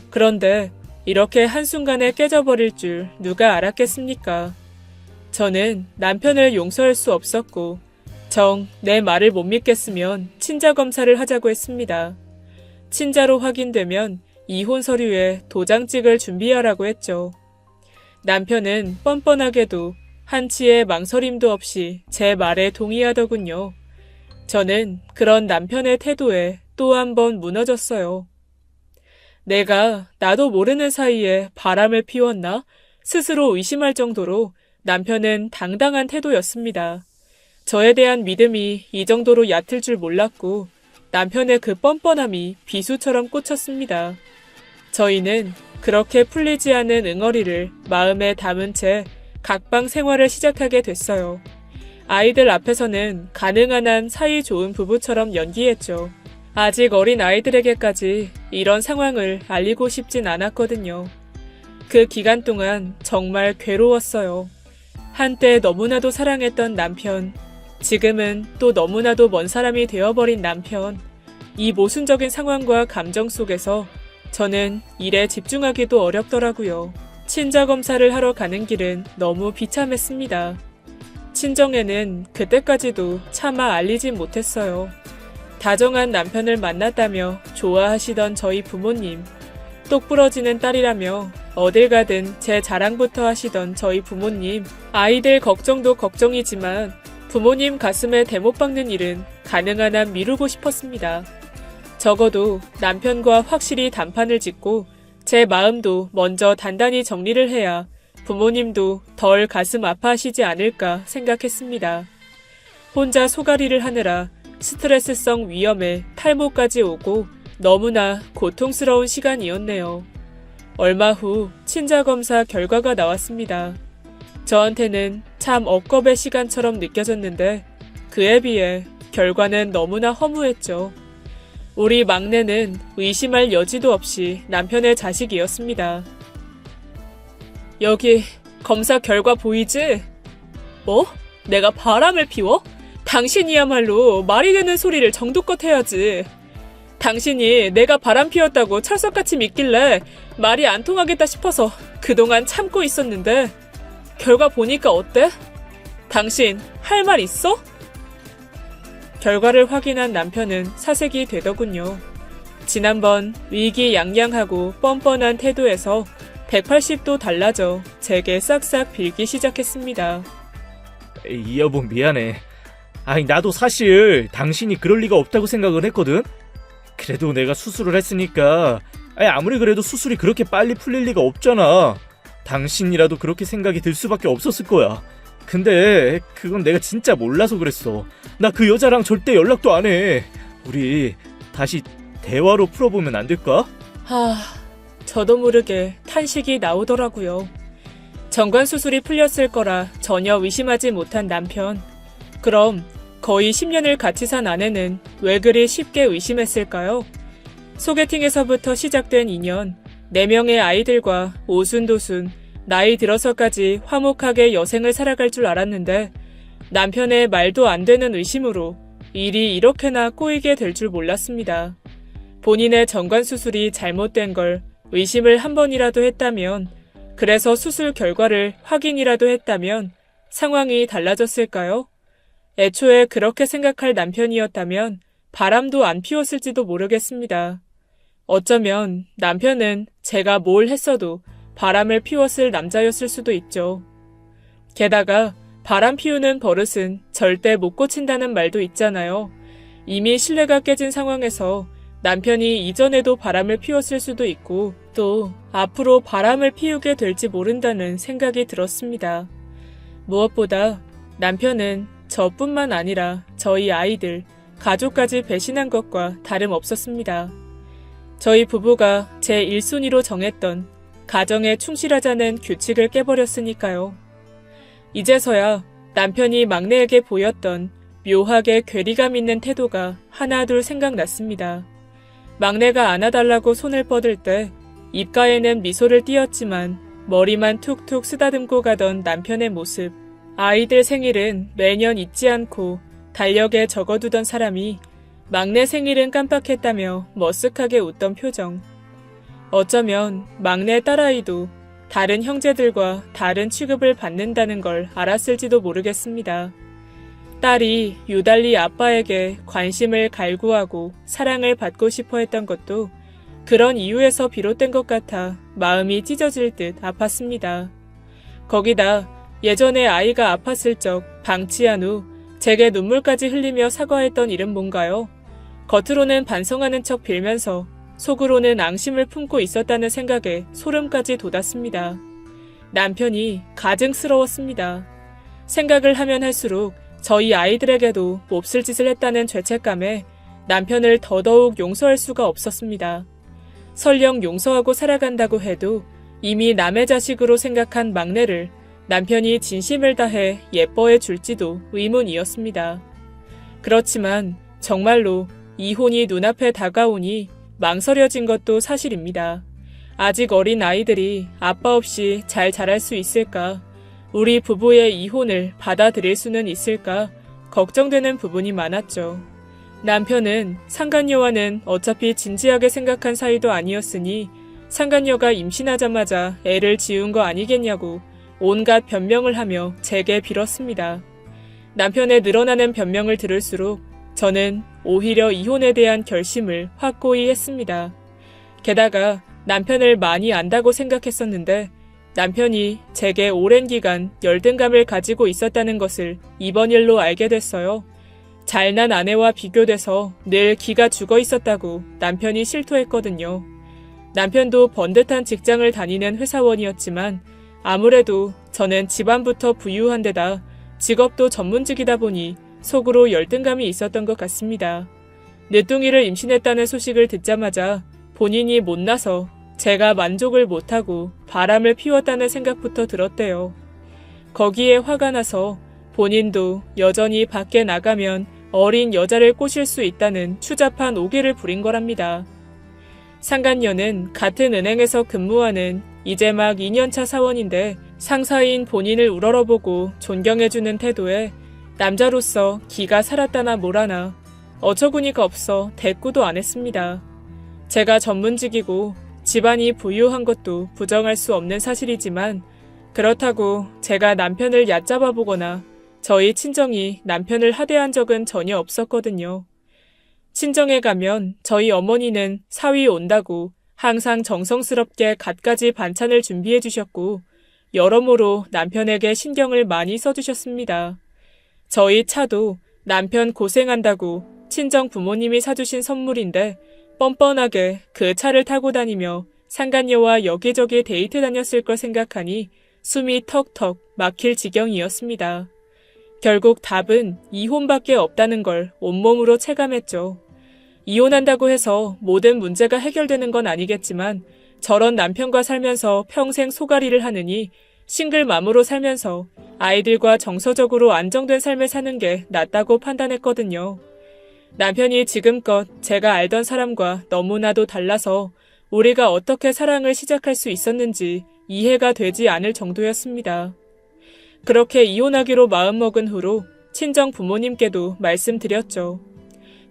그런데 이렇게 한순간에 깨져버릴 줄 누가 알았겠습니까? 저는 남편을 용서할 수 없었고 정 내 말을 못 믿겠으면 친자 검사를 하자고 했습니다. 친자로 확인되면 이혼 서류에 도장 찍을 준비하라고 했죠. 남편은 뻔뻔하게도 한치의 망설임도 없이 제 말에 동의하더군요. 저는 그런 남편의 태도에 또 한 번 무너졌어요. 내가 나도 모르는 사이에 바람을 피웠나? 스스로 의심할 정도로 남편은 당당한 태도였습니다. 저에 대한 믿음이 이 정도로 얕을 줄 몰랐고 남편의 그 뻔뻔함이 비수처럼 꽂혔습니다. 저희는 그렇게 풀리지 않은 응어리를 마음에 담은 채 각방 생활을 시작하게 됐어요. 아이들 앞에서는 가능한 한 사이 좋은 부부처럼 연기했죠. 아직 어린 아이들에게까지 이런 상황을 알리고 싶진 않았거든요. 그 기간 동안 정말 괴로웠어요. 한때 너무나도 사랑했던 남편, 지금은 또 너무나도 먼 사람이 되어버린 남편. 이 모순적인 상황과 감정 속에서 저는 일에 집중하기도 어렵더라고요. 친자 검사를 하러 가는 길은 너무 비참했습니다. 친정에는 그때까지도 차마 알리진 못했어요. 다정한 남편을 만났다며 좋아하시던 저희 부모님, 똑부러지는 딸이라며 어딜 가든 제 자랑부터 하시던 저희 부모님, 아이들 걱정도 걱정이지만 부모님 가슴에 대못 박는 일은 가능한 한 미루고 싶었습니다. 적어도 남편과 확실히 단판을 짓고 제 마음도 먼저 단단히 정리를 해야 부모님도 덜 가슴 아파하시지 않을까 생각했습니다. 혼자 소가리를 하느라 스트레스성 위염에 탈모까지 오고 너무나 고통스러운 시간이었네요. 얼마 후 친자검사 결과가 나왔습니다. 저한테는 참 억겁의 시간처럼 느껴졌는데 그에 비해 결과는 너무나 허무했죠. 우리 막내는 의심할 여지도 없이 남편의 자식이었습니다. 여기 검사 결과 보이지? 뭐? 내가 바람을 피워? 당신이야말로 말이 되는 소리를 정도껏 해야지. 당신이 내가 바람 피웠다고 철석같이 믿길래 말이 안 통하겠다 싶어서 그동안 참고 있었는데 결과 보니까 어때? 당신 할 말 있어? 결과를 확인한 남편은 사색이 되더군요. 지난번 위기양양하고 뻔뻔한 태도에서 180도 달라져 제게 싹싹 빌기 시작했습니다. 이 여보 미안해. 아니 나도 사실 당신이 그럴 리가 없다고 생각을 했거든. 그래도 내가 수술을 했으니까 아무리 그래도 수술이 그렇게 빨리 풀릴 리가 없잖아. 당신이라도 그렇게 생각이 들 수밖에 없었을 거야. 근데 그건 내가 진짜 몰라서 그랬어. 나 그 여자랑 절대 연락도 안 해. 우리 다시 대화로 풀어보면 안 될까? 저도 모르게 탄식이 나오더라고요. 정관 수술이 풀렸을 거라 전혀 의심하지 못한 남편. 그럼 거의 10년을 같이 산 아내는 왜 그리 쉽게 의심했을까요? 소개팅에서부터 시작된 인연, 4명의 아이들과 오순도순, 나이 들어서까지 화목하게 여생을 살아갈 줄 알았는데 남편의 말도 안 되는 의심으로 일이 이렇게나 꼬이게 될 줄 몰랐습니다. 본인의 정관 수술이 잘못된 걸 의심을 한 번이라도 했다면, 그래서 수술 결과를 확인이라도 했다면 상황이 달라졌을까요? 애초에 그렇게 생각할 남편이었다면 바람도 안 피웠을지도 모르겠습니다. 어쩌면 남편은 제가 뭘 했어도 바람을 피웠을 남자였을 수도 있죠. 게다가 바람 피우는 버릇은 절대 못 고친다는 말도 있잖아요. 이미 신뢰가 깨진 상황에서 남편이 이전에도 바람을 피웠을 수도 있고 또 앞으로 바람을 피우게 될지 모른다는 생각이 들었습니다. 무엇보다 남편은 저뿐만 아니라 저희 아이들, 가족까지 배신한 것과 다름없었습니다. 저희 부부가 제 1순위로 정했던 가정에 충실하자는 규칙을 깨버렸으니까요. 이제서야 남편이 막내에게 보였던 묘하게 괴리감 있는 태도가 하나둘 생각났습니다. 막내가 안아달라고 손을 뻗을 때 입가에는 미소를 띄었지만 머리만 툭툭 쓰다듬고 가던 남편의 모습. 아이들 생일은 매년 잊지 않고 달력에 적어두던 사람이 막내 생일은 깜빡했다며 머쓱하게 웃던 표정. 어쩌면 막내 딸아이도 다른 형제들과 다른 취급을 받는다는 걸 알았을지도 모르겠습니다. 딸이 유달리 아빠에게 관심을 갈구하고 사랑을 받고 싶어 했던 것도 그런 이유에서 비롯된 것 같아 마음이 찢어질 듯 아팠습니다. 거기다 예전에 아이가 아팠을 적 방치한 후 제게 눈물까지 흘리며 사과했던 일은 뭔가요? 겉으로는 반성하는 척 빌면서 속으로는 앙심을 품고 있었다는 생각에 소름까지 돋았습니다. 남편이 가증스러웠습니다. 생각을 하면 할수록 저희 아이들에게도 몹쓸 짓을 했다는 죄책감에 남편을 더더욱 용서할 수가 없었습니다. 설령 용서하고 살아간다고 해도 이미 남의 자식으로 생각한 막내를 남편이 진심을 다해 예뻐해 줄지도 의문이었습니다. 그렇지만 정말로 이혼이 눈앞에 다가오니 망설여진 것도 사실입니다. 아직 어린 아이들이 아빠 없이 잘 자랄 수 있을까? 우리 부부의 이혼을 받아들일 수는 있을까? 걱정되는 부분이 많았죠. 남편은 상간녀와는 어차피 진지하게 생각한 사이도 아니었으니 상간녀가 임신하자마자 애를 지운 거 아니겠냐고 온갖 변명을 하며 제게 빌었습니다. 남편의 늘어나는 변명을 들을수록 저는 오히려 이혼에 대한 결심을 확고히 했습니다. 게다가 남편을 많이 안다고 생각했었는데 남편이 제게 오랜 기간 열등감을 가지고 있었다는 것을 이번 일로 알게 됐어요. 잘난 아내와 비교돼서 늘 기가 죽어 있었다고 남편이 실토했거든요. 남편도 번듯한 직장을 다니는 회사원이었지만 아무래도 저는 집안부터 부유한 데다 직업도 전문직이다 보니 속으로 열등감이 있었던 것 같습니다. 늦둥이를 임신했다는 소식을 듣자마자 본인이 못나서 제가 만족을 못하고 바람을 피웠다는 생각부터 들었대요. 거기에 화가 나서 본인도 여전히 밖에 나가면 어린 여자를 꼬실 수 있다는 추잡한 오기를 부린 거랍니다. 상간녀는 같은 은행에서 근무하는 이제 막 2년차 사원인데 상사인 본인을 우러러보고 존경해주는 태도에 남자로서 기가 살았다나 뭐라나 어처구니가 없어 대꾸도 안 했습니다. 제가 전문직이고 집안이 부유한 것도 부정할 수 없는 사실이지만 그렇다고 제가 남편을 얕잡아 보거나 저희 친정이 남편을 하대한 적은 전혀 없었거든요. 친정에 가면 저희 어머니는 사위 온다고 항상 정성스럽게 갖가지 반찬을 준비해 주셨고 여러모로 남편에게 신경을 많이 써주셨습니다. 저희 차도 남편 고생한다고 친정 부모님이 사주신 선물인데 뻔뻔하게 그 차를 타고 다니며 상간녀와 여기저기 데이트 다녔을 걸 생각하니 숨이 턱턱 막힐 지경이었습니다. 결국 답은 이혼밖에 없다는 걸 온몸으로 체감했죠. 이혼한다고 해서 모든 문제가 해결되는 건 아니겠지만 저런 남편과 살면서 평생 소가리를 하느니 싱글맘으로 살면서 아이들과 정서적으로 안정된 삶을 사는 게 낫다고 판단했거든요. 남편이 지금껏 제가 알던 사람과 너무나도 달라서 우리가 어떻게 사랑을 시작할 수 있었는지 이해가 되지 않을 정도였습니다. 그렇게 이혼하기로 마음먹은 후로 친정 부모님께도 말씀드렸죠.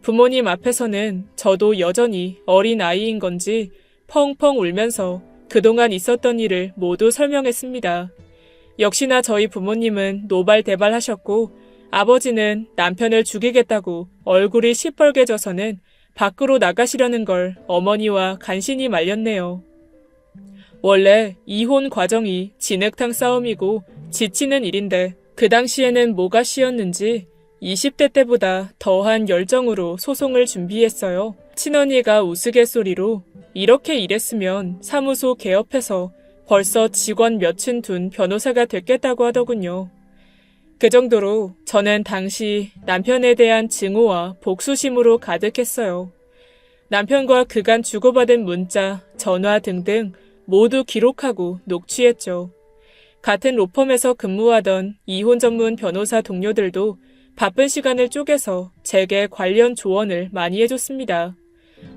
부모님 앞에서는 저도 여전히 어린 아이인 건지 펑펑 울면서 그동안 있었던 일을 모두 설명했습니다. 역시나 저희 부모님은 노발대발하셨고 아버지는 남편을 죽이겠다고 얼굴이 시뻘개져서는 밖으로 나가시려는 걸 어머니와 간신히 말렸네요. 원래 이혼 과정이 진흙탕 싸움이고 지치는 일인데 그 당시에는 뭐가 쉬었는지 20대 때보다 더한 열정으로 소송을 준비했어요. 친언니가 우스갯소리로 이렇게 일했으면 사무소 개업해서 벌써 직원 몇은 둔 변호사가 됐겠다고 하더군요. 그 정도로 저는 당시 남편에 대한 증오와 복수심으로 가득했어요. 남편과 그간 주고받은 문자, 전화 등등 모두 기록하고 녹취했죠. 같은 로펌에서 근무하던 이혼 전문 변호사 동료들도 바쁜 시간을 쪼개서 제게 관련 조언을 많이 해줬습니다.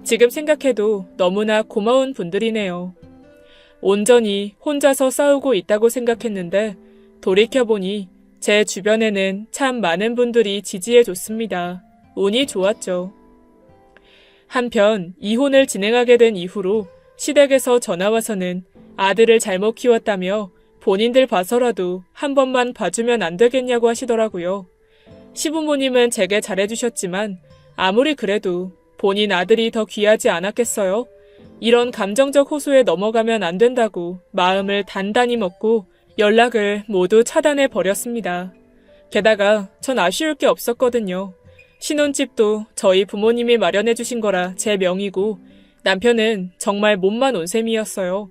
지금 생각해도 너무나 고마운 분들이네요. 온전히 혼자서 싸우고 있다고 생각했는데 돌이켜보니 제 주변에는 참 많은 분들이 지지해줬습니다. 운이 좋았죠. 한편 이혼을 진행하게 된 이후로 시댁에서 전화와서는 아들을 잘못 키웠다며 본인들 봐서라도 한 번만 봐주면 안 되겠냐고 하시더라고요. 시부모님은 제게 잘해주셨지만 아무리 그래도 본인 아들이 더 귀하지 않았겠어요? 이런 감정적 호소에 넘어가면 안 된다고 마음을 단단히 먹고 연락을 모두 차단해 버렸습니다. 게다가 전 아쉬울 게 없었거든요. 신혼집도 저희 부모님이 마련해 주신 거라 제 명의고 남편은 정말 몸만 온 셈이었어요.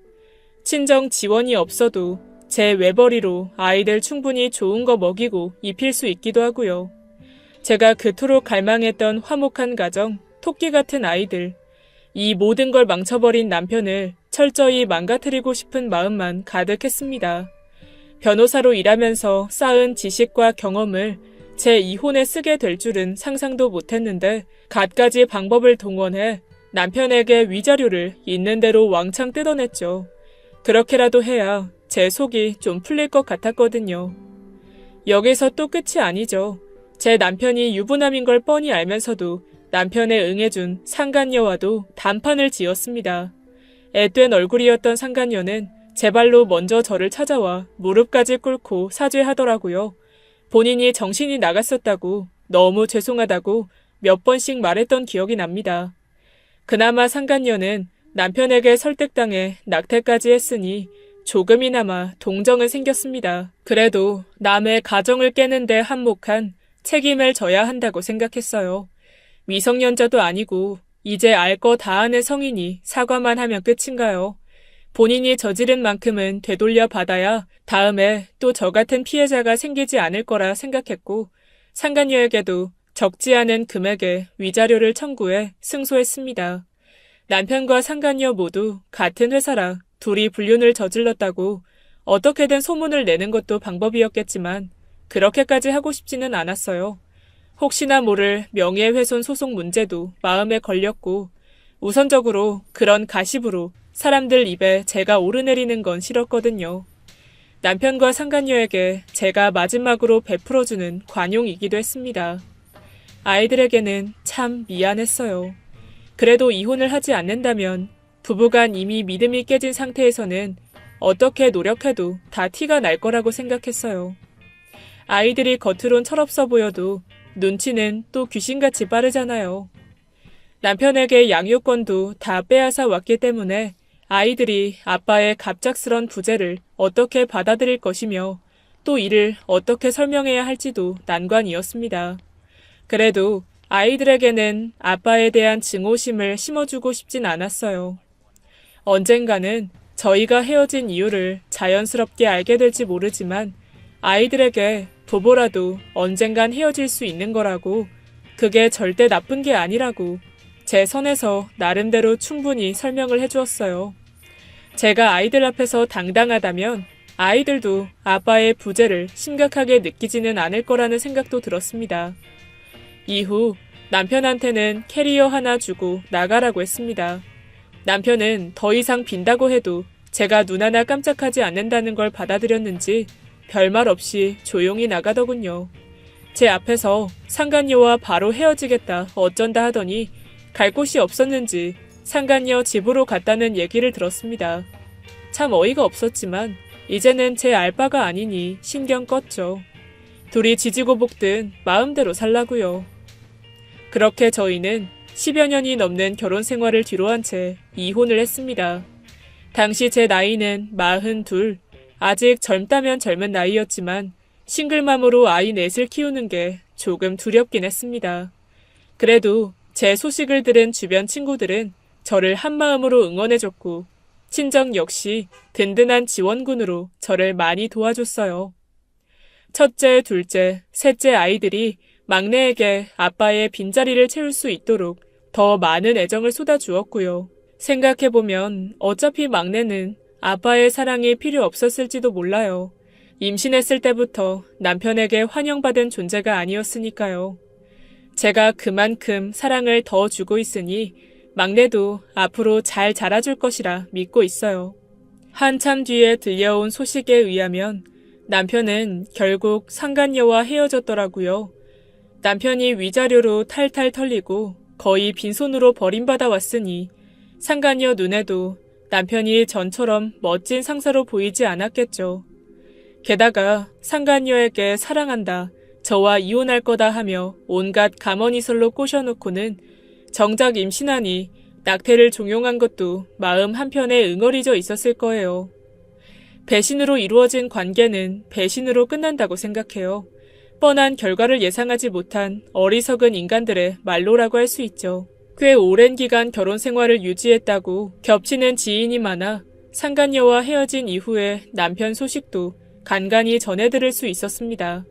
친정 지원이 없어도 제 외벌이로 아이들 충분히 좋은 거 먹이고 입힐 수 있기도 하고요. 제가 그토록 갈망했던 화목한 가정, 토끼 같은 아이들, 이 모든 걸 망쳐버린 남편을 철저히 망가뜨리고 싶은 마음만 가득했습니다. 변호사로 일하면서 쌓은 지식과 경험을 제 이혼에 쓰게 될 줄은 상상도 못했는데 갖가지 방법을 동원해 남편에게 위자료를 있는 대로 왕창 뜯어냈죠. 그렇게라도 해야 제 속이 좀 풀릴 것 같았거든요. 여기서 또 끝이 아니죠. 제 남편이 유부남인 걸 뻔히 알면서도 남편에 응해준 상간녀와도 단판을 지었습니다. 앳된 얼굴이었던 상간녀는 제 발로 먼저 저를 찾아와 무릎까지 꿇고 사죄하더라고요. 본인이 정신이 나갔었다고, 너무 죄송하다고 몇 번씩 말했던 기억이 납니다. 그나마 상간녀는 남편에게 설득당해 낙태까지 했으니 조금이나마 동정은 생겼습니다. 그래도 남의 가정을 깨는데 한몫한 책임을 져야 한다고 생각했어요. 미성년자도 아니고 이제 알 거 다 아는 성인이 사과만 하면 끝인가요? 본인이 저지른 만큼은 되돌려 받아야 다음에 또 저 같은 피해자가 생기지 않을 거라 생각했고 상간녀에게도 적지 않은 금액의 위자료를 청구해 승소했습니다. 남편과 상간녀 모두 같은 회사라 둘이 불륜을 저질렀다고 어떻게든 소문을 내는 것도 방법이었겠지만 그렇게까지 하고 싶지는 않았어요. 혹시나 모를 명예훼손 소송 문제도 마음에 걸렸고 우선적으로 그런 가십으로 사람들 입에 제가 오르내리는 건 싫었거든요. 남편과 상간녀에게 제가 마지막으로 베풀어주는 관용이기도 했습니다. 아이들에게는 참 미안했어요. 그래도 이혼을 하지 않는다면 부부간 이미 믿음이 깨진 상태에서는 어떻게 노력해도 다 티가 날 거라고 생각했어요. 아이들이 겉으론 철없어 보여도 눈치는 또 귀신같이 빠르잖아요. 남편에게 양육권도 다 빼앗아 왔기 때문에 아이들이 아빠의 갑작스런 부재를 어떻게 받아들일 것이며 또 이를 어떻게 설명해야 할지도 난관이었습니다. 그래도 아이들에게는 아빠에 대한 증오심을 심어주고 싶진 않았어요. 언젠가는 저희가 헤어진 이유를 자연스럽게 알게 될지 모르지만 아이들에게 부부라도 언젠간 헤어질 수 있는 거라고, 그게 절대 나쁜 게 아니라고 제 선에서 나름대로 충분히 설명을 해주었어요. 제가 아이들 앞에서 당당하다면 아이들도 아빠의 부재를 심각하게 느끼지는 않을 거라는 생각도 들었습니다. 이후 남편한테는 캐리어 하나 주고 나가라고 했습니다. 남편은 더 이상 빈다고 해도 제가 눈 하나 깜짝하지 않는다는 걸 받아들였는지 별말 없이 조용히 나가더군요. 제 앞에서 상간녀와 바로 헤어지겠다 어쩐다 하더니 갈 곳이 없었는지 상간녀 집으로 갔다는 얘기를 들었습니다. 참 어이가 없었지만 이제는 제 알바가 아니니 신경 껐죠. 둘이 지지고 볶든 마음대로 살라고요. 그렇게 저희는 10여 년이 넘는 결혼 생활을 뒤로한 채 이혼을 했습니다. 당시 제 나이는 42, 아직 젊다면 젊은 나이였지만 싱글맘으로 아이 넷을 키우는 게 조금 두렵긴 했습니다. 그래도 제 소식을 들은 주변 친구들은 저를 한마음으로 응원해줬고 친정 역시 든든한 지원군으로 저를 많이 도와줬어요. 첫째, 둘째, 셋째 아이들이 막내에게 아빠의 빈자리를 채울 수 있도록 더 많은 애정을 쏟아주었고요. 생각해보면 어차피 막내는 아빠의 사랑이 필요 없었을지도 몰라요. 임신했을 때부터 남편에게 환영받은 존재가 아니었으니까요. 제가 그만큼 사랑을 더 주고 있으니 막내도 앞으로 잘 자라줄 것이라 믿고 있어요. 한참 뒤에 들려온 소식에 의하면 남편은 결국 상간녀와 헤어졌더라고요. 남편이 위자료로 탈탈 털리고 거의 빈손으로 버림받아 왔으니 상간녀 눈에도 남편이 전처럼 멋진 상사로 보이지 않았겠죠. 게다가 상간녀에게 사랑한다, 저와 이혼할 거다 하며 온갖 가머니설로 꼬셔놓고는 정작 임신하니 낙태를 종용한 것도 마음 한편에 응어리져 있었을 거예요. 배신으로 이루어진 관계는 배신으로 끝난다고 생각해요. 뻔한 결과를 예상하지 못한 어리석은 인간들의 말로라고 할 수 있죠. 꽤 오랜 기간 결혼 생활을 유지했다고 겹치는 지인이 많아 상간녀와 헤어진 이후에 남편 소식도 간간히 전해들을 수 있었습니다.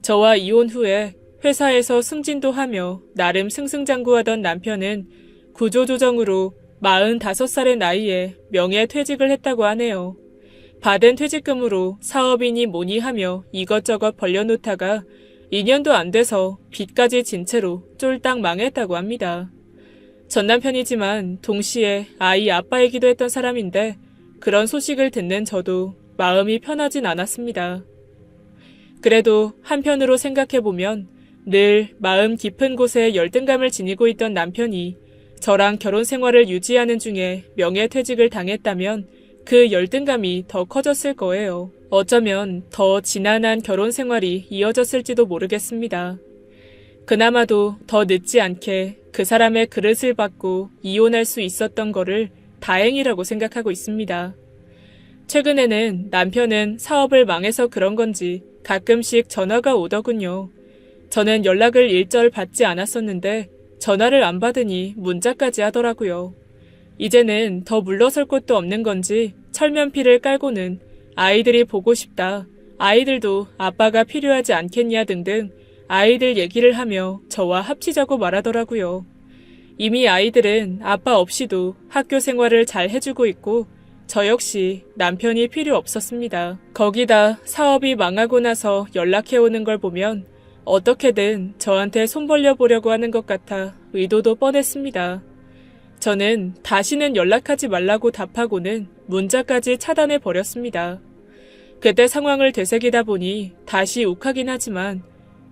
저와 이혼 후에 회사에서 승진도 하며 나름 승승장구하던 남편은 구조조정으로 45살의 나이에 명예퇴직을 했다고 하네요. 받은 퇴직금으로 사업이니 뭐니 하며 이것저것 벌려놓다가 2년도 안 돼서 빚까지 진 채로 쫄딱 망했다고 합니다. 전 남편이지만 동시에 아이 아빠이기도 했던 사람인데 그런 소식을 듣는 저도 마음이 편하진 않았습니다. 그래도 한편으로 생각해보면 늘 마음 깊은 곳에 열등감을 지니고 있던 남편이 저랑 결혼 생활을 유지하는 중에 명예퇴직을 당했다면 그 열등감이 더 커졌을 거예요. 어쩌면 더 지난한 결혼 생활이 이어졌을지도 모르겠습니다. 그나마도 더 늦지 않게 그 사람의 그릇을 받고 이혼할 수 있었던 거를 다행이라고 생각하고 있습니다. 최근에는 남편은 사업을 망해서 그런 건지 가끔씩 전화가 오더군요. 저는 연락을 일절 받지 않았었는데 전화를 안 받으니 문자까지 하더라고요. 이제는 더 물러설 곳도 없는 건지 철면피를 깔고는 아이들이 보고 싶다, 아이들도 아빠가 필요하지 않겠냐 등등 아이들 얘기를 하며 저와 합치자고 말하더라고요. 이미 아이들은 아빠 없이도 학교 생활을 잘 해주고 있고 저 역시 남편이 필요 없었습니다. 거기다 사업이 망하고 나서 연락해오는 걸 보면 어떻게든 저한테 손 벌려보려고 하는 것 같아 의도도 뻔했습니다. 저는 다시는 연락하지 말라고 답하고는 문자까지 차단해버렸습니다. 그때 상황을 되새기다 보니 다시 욱하긴 하지만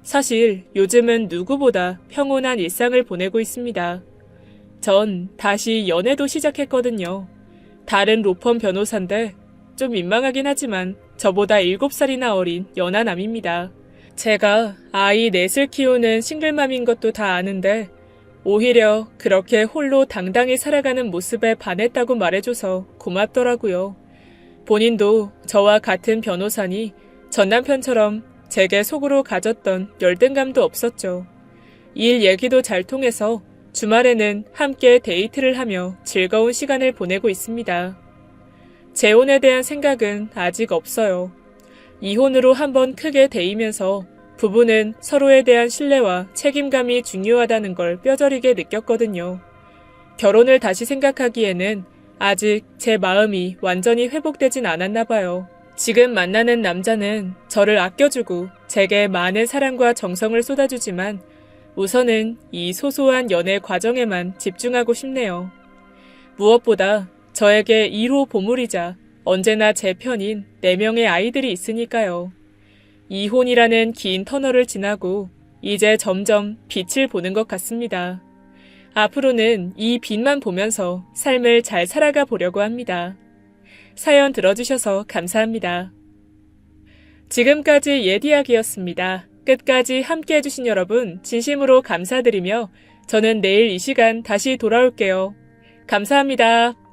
사실 요즘은 누구보다 평온한 일상을 보내고 있습니다. 전 다시 연애도 시작했거든요. 다른 로펌 변호사인데 좀 민망하긴 하지만 저보다 7살이나 어린 연하남입니다. 제가 아이 넷을 키우는 싱글맘인 것도 다 아는데 오히려 그렇게 홀로 당당히 살아가는 모습에 반했다고 말해줘서 고맙더라고요. 본인도 저와 같은 변호사니 전 남편처럼 제게 속으로 가졌던 열등감도 없었죠. 일 얘기도 잘 통해서 주말에는 함께 데이트를 하며 즐거운 시간을 보내고 있습니다. 재혼에 대한 생각은 아직 없어요. 이혼으로 한번 크게 데이면서 부부는 서로에 대한 신뢰와 책임감이 중요하다는 걸 뼈저리게 느꼈거든요. 결혼을 다시 생각하기에는 아직 제 마음이 완전히 회복되진 않았나 봐요. 지금 만나는 남자는 저를 아껴주고 제게 많은 사랑과 정성을 쏟아주지만 우선은 이 소소한 연애 과정에만 집중하고 싶네요. 무엇보다 저에게 1호 보물이자 언제나 제 편인 4명의 아이들이 있으니까요. 이혼이라는 긴 터널을 지나고 이제 점점 빛을 보는 것 같습니다. 앞으로는 이 빛만 보면서 삶을 잘 살아가 보려고 합니다. 사연 들어주셔서 감사합니다. 지금까지 옛이야기였습니다. 끝까지 함께 해주신 여러분 진심으로 감사드리며 저는 내일 이 시간 다시 돌아올게요. 감사합니다.